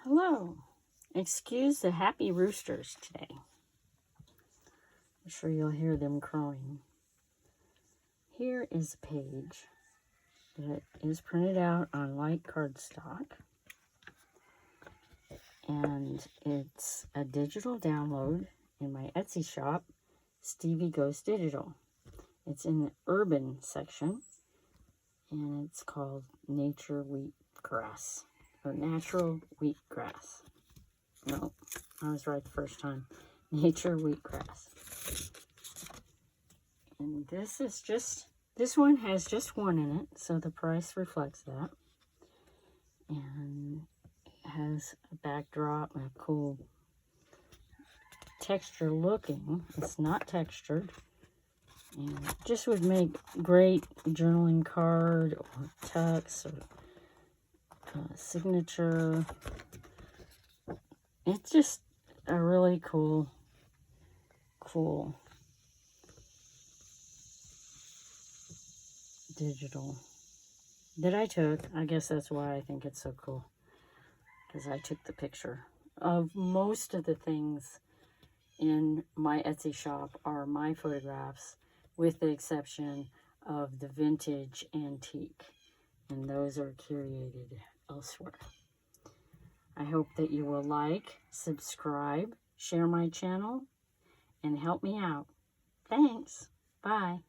Hello. Excuse the happy roosters today. I'm sure you'll hear them crowing. Here is a page that is printed out on white cardstock. And it's a digital download in my Etsy shop, StevieGoesDigital. It's in the urban section, and it's called Nature Wheatgrass, or Natural Wheatgrass. No, I was right the first time. Nature Wheatgrass. And this one has just one in it, so the price reflects that. And it has a backdrop and a cool texture looking. It's not textured. And it just would make great journaling card or tux or signature. It's just a really cool digital that I took. I guess that's why I think it's so cool, because I took the picture of most of the things in my Etsy shop are my photographs, with the exception of the vintage antique, and those are curated elsewhere. I hope that you will like, subscribe, share my channel, and help me out. Thanks. Bye.